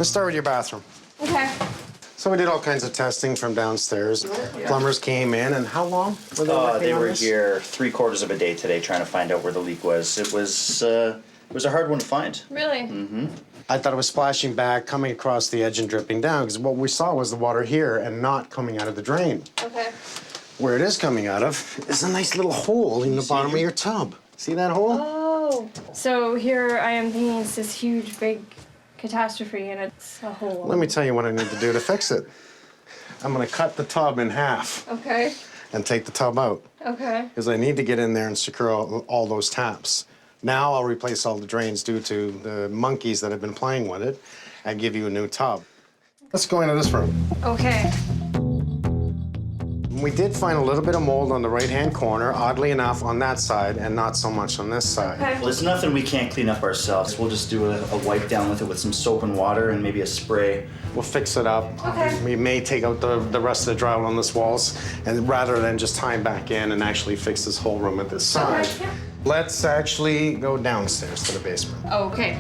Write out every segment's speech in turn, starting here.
Let's start with your bathroom. Okay. So we did all kinds of testing from downstairs. Plumbers came in, and how long were they working They on were this? here 3/4 of a day today trying to find out where the leak was. It was a hard one to find. Really? Mm-hmm. I thought it was splashing back, coming across the edge and dripping down, because what we saw was the water here and not coming out of the drain. Okay. Where it is coming out of is a nice little hole in the bottom of your tub. See that hole? Oh. So here I am thinking it's this huge, big catastrophe, and it's a hole. Let me tell you what I need to do to fix it. I'm gonna cut the tub in half Okay. and take the tub out, Okay. because I need to get in there and secure all those taps. Now I'll replace all the drains due to the monkeys that have been playing with it and give you a new tub. Let's go into this room. Okay. We did find a little bit of mold on the right-hand corner, oddly enough, on that side, and not so much on this side. Okay. Well, there's nothing we can't clean up ourselves. We'll just do a wipe down with it with some soap and water and maybe a spray. We'll fix it up. Okay. We may take out the rest of the drywall on this walls, and rather than just tie back in and actually fix this whole room at this side. Okay, yeah. Let's actually go downstairs to the basement. Okay.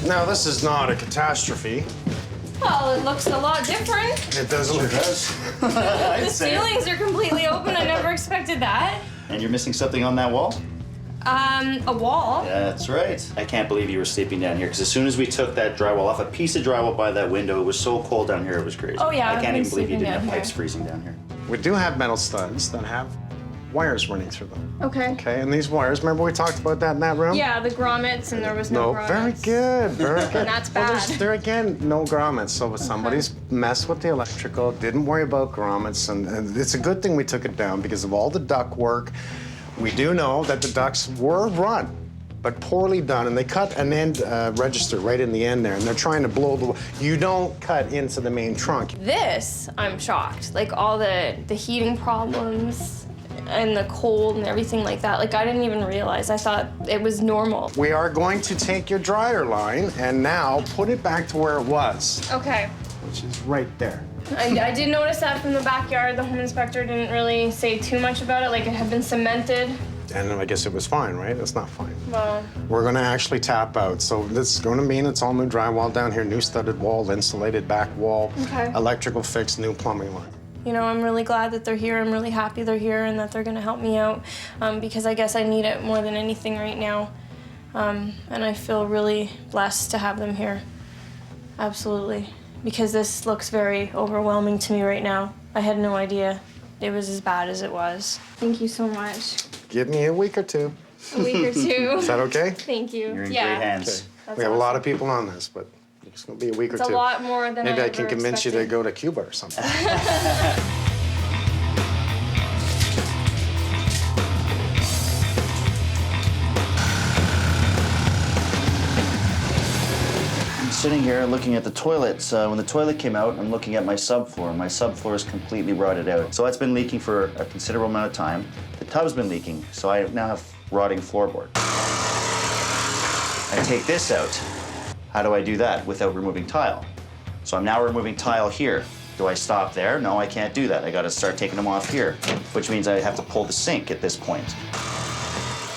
Now, this is not a catastrophe. Well, it looks a lot different. It doesn't look The ceilings are completely open. I never expected that. And you're missing something on that wall? A wall. That's right. I can't believe you were sleeping down here, because as soon as we took that drywall off, a piece of drywall by that window, it was so cold down here, it was crazy. Oh, yeah, I I've can't been even believe you sleeping didn't have down pipes here. freezing down here. We do have metal studs that have wires running through them. Okay. Okay, and these wires, remember we talked about that in that room? Yeah, the grommets, and there was no grommets. very good, very good. And that's Well, bad. there again, no grommets. So if somebody's messed with the electrical, didn't worry about grommets, and it's a good thing we took it down because of all the duct work. We do know that the ducts were run, but poorly done, and they cut an end register right in the end there, and they're trying to blow the. You don't cut into the main trunk. This, I'm shocked. Like all the heating problems and the cold and everything like that. Like I didn't even realize. I thought it was normal. We are going to take your dryer line and now put it back to where it was, Okay. which is right there. I did notice that from the backyard. The home inspector didn't really say too much about it. Like it had been cemented. And I guess it was fine, right? It's not fine. Well, We're gonna actually tap out. So this is gonna mean it's all new drywall down here, new studded wall, insulated back wall, Okay. electrical fix, new plumbing line. you know, I'm really glad that they're here. I'm really happy they're here and that they're gonna help me out because I guess I need it more than anything right now. And I feel really blessed to have them here. Absolutely. Because this looks very overwhelming to me right now. I had no idea it was as bad as it was. Thank you so much. Give me a week or two. A week or two. Is that okay? Thank you. You're in yeah. great hands. That's We have a lot of awesome. people on this, but it's gonna be a week It's or a two. lot more than Maybe I I can ever convince you to expected. go to Cuba or something. I'm sitting here looking at the toilets. When the toilet came out, I'm looking at my subfloor. My subfloor is completely rotted out. So that's been leaking for a considerable amount of time. The tub's been leaking, so I now have rotting floorboard. I take this out. How do I do that without removing tile? So I'm now removing tile here. Do I stop there? No, I can't do that. I gotta start taking them off here, which means I have to pull the sink at this point.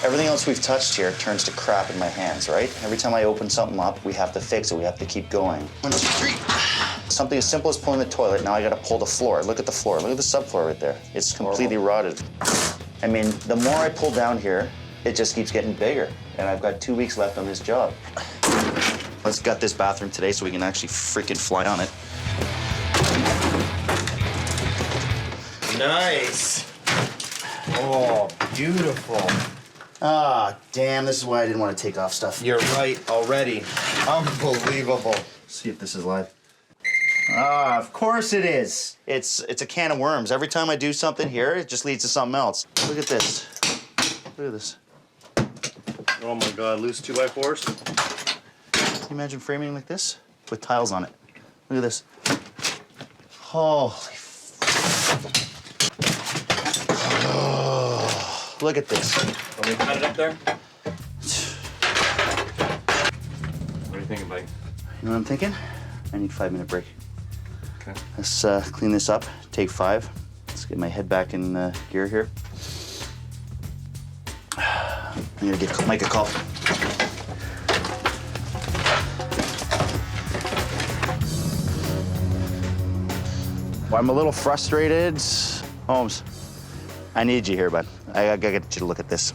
Everything else we've touched here turns to crap in my hands, right? Every time I open something up, we have to fix it. We have to keep going. 1, 2, 3. Something as simple as pulling the toilet, now I gotta pull the floor. Look at the floor. Look at the subfloor right there. It's completely rotted. I mean, the more I pull down here, it just keeps getting bigger. And I've got 2 weeks left on this job. Let's gut this bathroom today so we can actually freaking fly on it. Nice. Oh, beautiful. Ah, damn, this is why I didn't want to take off stuff. You're right already. Unbelievable. See if this is live. Ah, of course it is. It's a can of worms. Every time I do something here, it just leads to something else. Look at this. Look at this. Oh my God, loose 2x4s? Can you imagine framing like this? With tiles on it. Look at this. Holy oh, look at this. Want me to cut it up there? What are you thinking, buddy? You know what I'm thinking? I need a 5-minute break. Okay. Let's clean this up, take 5. Let's get my head back in gear here. I'm gonna give Mike a call. I'm a little frustrated. Holmes, I need you here, bud. I gotta get you to look at this.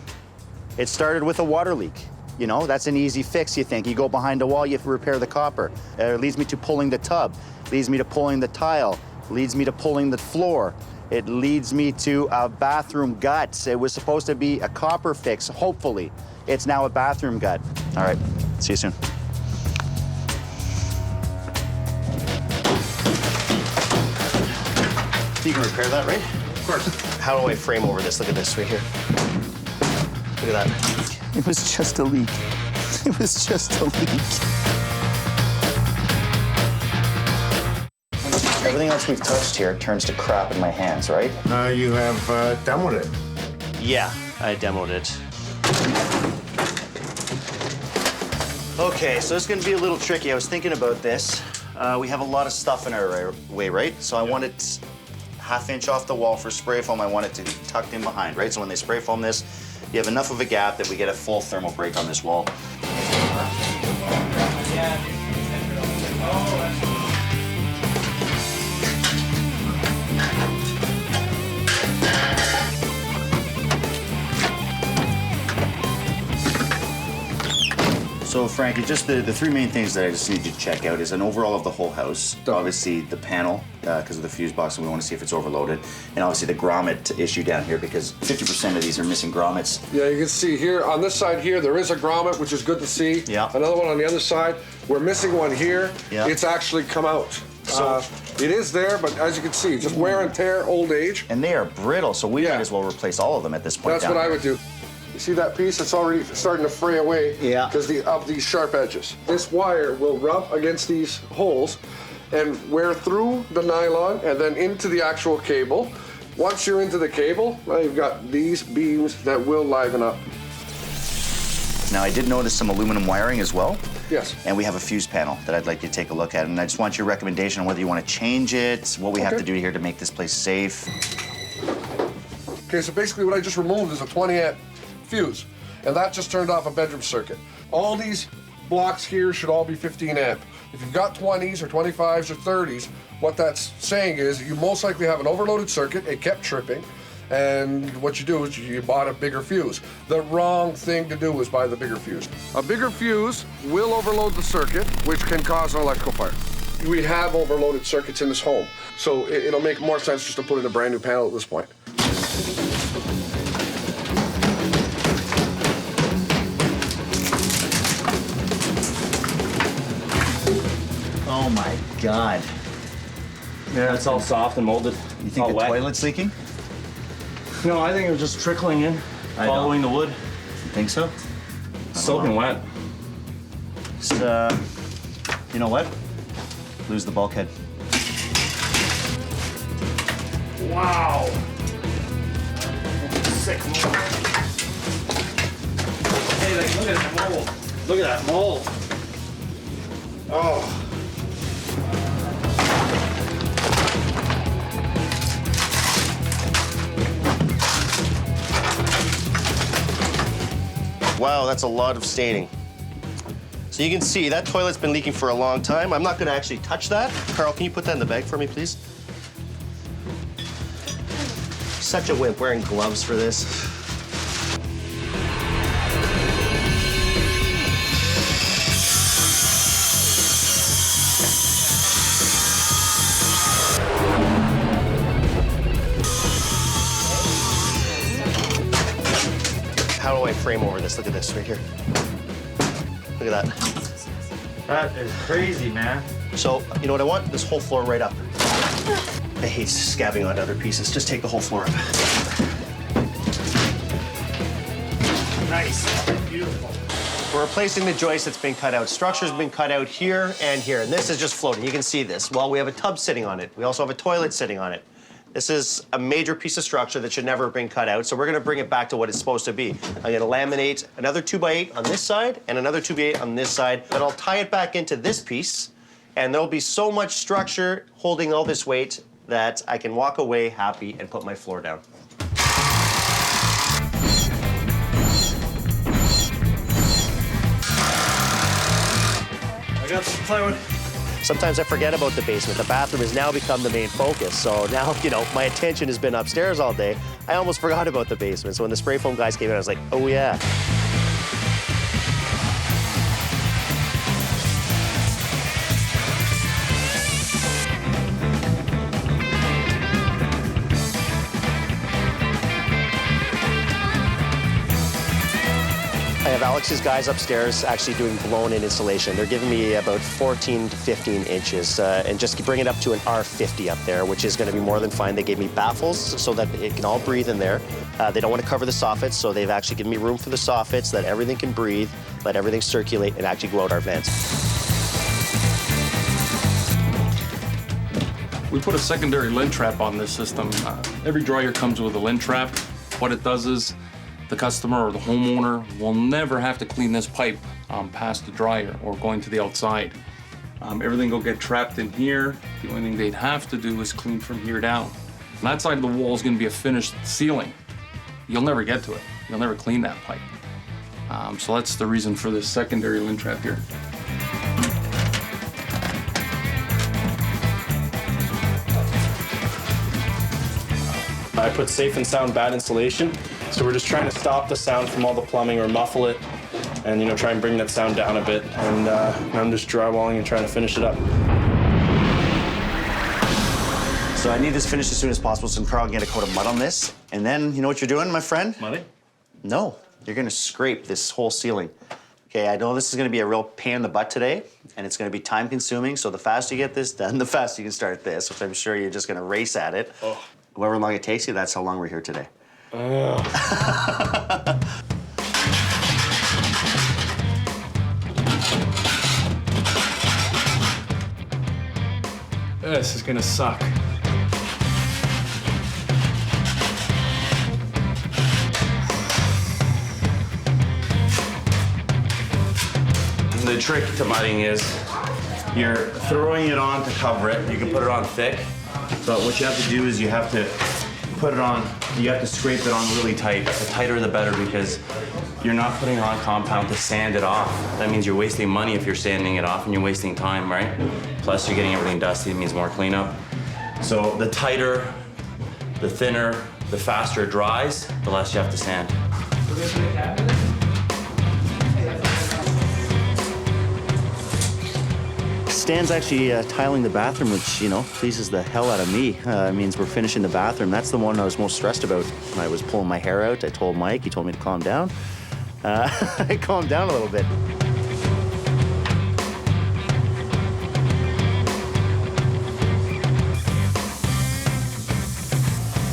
It started with a water leak. You know, that's an easy fix, you think. You go behind a wall, you have to repair the copper. It leads me to pulling the tub, leads me to pulling the tile, leads me to pulling the floor. It leads me to a bathroom gut. It was supposed to be a copper fix, hopefully. It's now a bathroom gut. All right, see you soon. You can repair that, right? Of course. How do I frame over this? Look at this right here. Look at that. It was just a leak. It was just a leak. Everything else we've touched here turns to crap in my hands, right? You have demoed it. Yeah, I demoed it. Okay, so it's gonna be a little tricky. I was thinking about this. We have a lot of stuff in our way, right? So I want it half-inch off the wall for spray foam. I want it to be tucked in behind, right? So when they spray foam this, you have enough of a gap that we get a full thermal break on this wall. So Frankie, just the three main things that I just need you to check out is an overall of the whole house. Obviously the panel, because of the fuse box, and we want to see if it's overloaded. And obviously the grommet issue down here, because 50% of these are missing grommets. Yeah, you can see here, on this side here, there is a grommet, which is good to see. Yeah. Another one on the other side. We're missing one here. Yeah. It's actually come out. So- It is there, but as you can see, just wear and tear, old age. And they are brittle, so we Yeah. might as well replace all of them at this point. That's down what I here. would do. You see that piece? It's already starting to fray away Yeah. because of these sharp edges. This wire will rub against these holes and wear through the nylon and then into the actual cable. Once you're into the cable, now you've got these beams that will liven up. Now I did notice some aluminum wiring as well. Yes. And we have a fuse panel that I'd like you to take a look at. And I just want your recommendation on whether you want to change it, what we have Okay. to do here to make this place safe. Okay, so basically what I just removed is a 20 amp fuse, and that just turned off a bedroom circuit. All these blocks here should all be 15 amp. If you've got 20s or 25s or 30s, what that's saying is you most likely have an overloaded circuit, it kept tripping, and what you do is you bought a bigger fuse. The wrong thing to do is buy the bigger fuse. A bigger fuse will overload the circuit, which can cause an electrical fire. We have overloaded circuits in this home, so it'll make more sense just to put in a brand new panel at this point. Oh my God. Yeah, it's all soft and molded. You think all the wet. toilet's leaking? No, I think it was just trickling in, I know. following the wood. You think so? Soaking wet. Just, you know what? Lose the bulkhead. Wow. Sick mold. Hey, like, look at that mold. Look at that mold. Oh. Wow, that's a lot of staining. So you can see that toilet's been leaking for a long time. I'm not gonna actually touch that. Carl, can you put that in the bag for me, please? Such a wimp wearing gloves for this. How do I frame over this? Look at this right here. Look at that. That is crazy, man. So, you know what I want? This whole floor right up. I hate scabbing onto other pieces. Just take the whole floor up. Nice. Beautiful. We're replacing the joist that's been cut out. Structure's been cut out here and here, and this is just floating. You can see this. Well, we have a tub sitting on it. We also have a toilet sitting on it. This is a major piece of structure that should never have been cut out, so we're gonna bring it back to what it's supposed to be. I'm gonna laminate another 2x8 on this side and another 2x8 on this side, then I'll tie it back into this piece, and there'll be so much structure holding all this weight that I can walk away happy and put my floor down. I got some plywood. sometimes I forget about the basement. The bathroom has now become the main focus. So now, you know, my attention has been upstairs all day. I almost forgot about the basement. So when the spray foam guys came in, I was like, oh yeah. I have Alex's guys upstairs actually doing blown-in insulation. They're giving me about 14 to 15 inches and just bring it up to an R50 up there, which is going to be more than fine. They gave me baffles so that it can all breathe in there. They don't want to cover the soffits, so they've actually given me room for the soffits, that everything can breathe, let everything circulate, and actually go out our vents. We put a secondary lint trap on this system. Every dryer comes with a lint trap. What it does is the customer or the homeowner will never have to clean this pipe past the dryer or going to the outside. Everything will get trapped in here. The only thing they'd have to do is clean from here down. And that side of the wall is going to be a finished ceiling. You'll never get to it. You'll never clean that pipe. So that's the reason for this secondary lint trap here. I put safe and sound bad insulation. So we're just trying to stop the sound from all the plumbing or muffle it and, you know, try and bring that sound down a bit. And I'm just drywalling and trying to finish it up. So I need this finished as soon as possible, so I'm probably gonna get a coat of mud on this. And then, you know what you're doing, my friend? Muddy? No, you're gonna scrape this whole ceiling. Okay, I know this is gonna be a real pain in the butt today, and it's gonna be time consuming, so the faster you get this done, the faster you can start this, which I'm sure you're just gonna race at it. Oh. However long it takes you, that's how long we're here today. This is gonna suck. The trick to mudding is you're throwing it on to cover it. You can put it on thick, but what you have to do is you have to put it on, you have to scrape it on really tight. The tighter the better, because you're not putting it on compound to sand it off. That means you're wasting money if you're sanding it off, and you're wasting time, right? Plus you're getting everything dusty, it means more cleanup. So the tighter, the thinner, the faster it dries, the less you have to sand. Stan's actually tiling the bathroom, which, you know, pleases the hell out of me. It means we're finishing the bathroom. That's the one I was most stressed about. When I was pulling my hair out, I told Mike, he told me to calm down. I calmed down a little bit.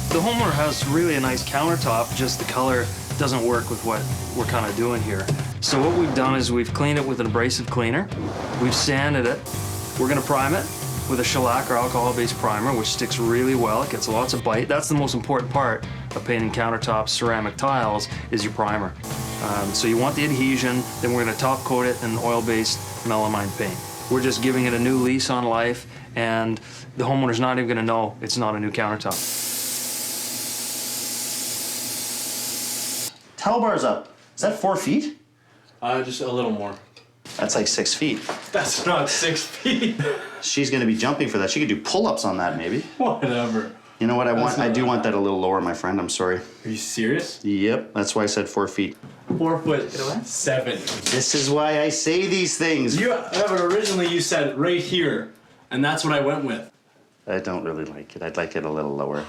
The homeowner has really a nice countertop, just the color doesn't work with what we're kind of doing here. So what we've done is we've cleaned it with an abrasive cleaner. We've sanded it. We're gonna prime it with a shellac or alcohol-based primer, which sticks really well. It gets lots of bite. That's the most important part of painting countertops, ceramic tiles, is your primer. So you want the adhesion, then we're gonna top coat it in oil-based melamine paint. We're just giving it a new lease on life, and the homeowner's not even gonna know it's not a new countertop. Towel bar's up. Is that 4 feet? Just a little more. That's like 6 feet. That's not 6 feet. She's gonna be jumping for that. She could do pull-ups on that, maybe. Whatever. You know what I want? I not do want bad. that a little lower, my friend. I'm sorry. Are you serious? Yep, that's why I said 4 feet. 4'7". This is why I say these things. But originally you said right here, and that's what I went with. I don't really like it. I'd like it a little lower.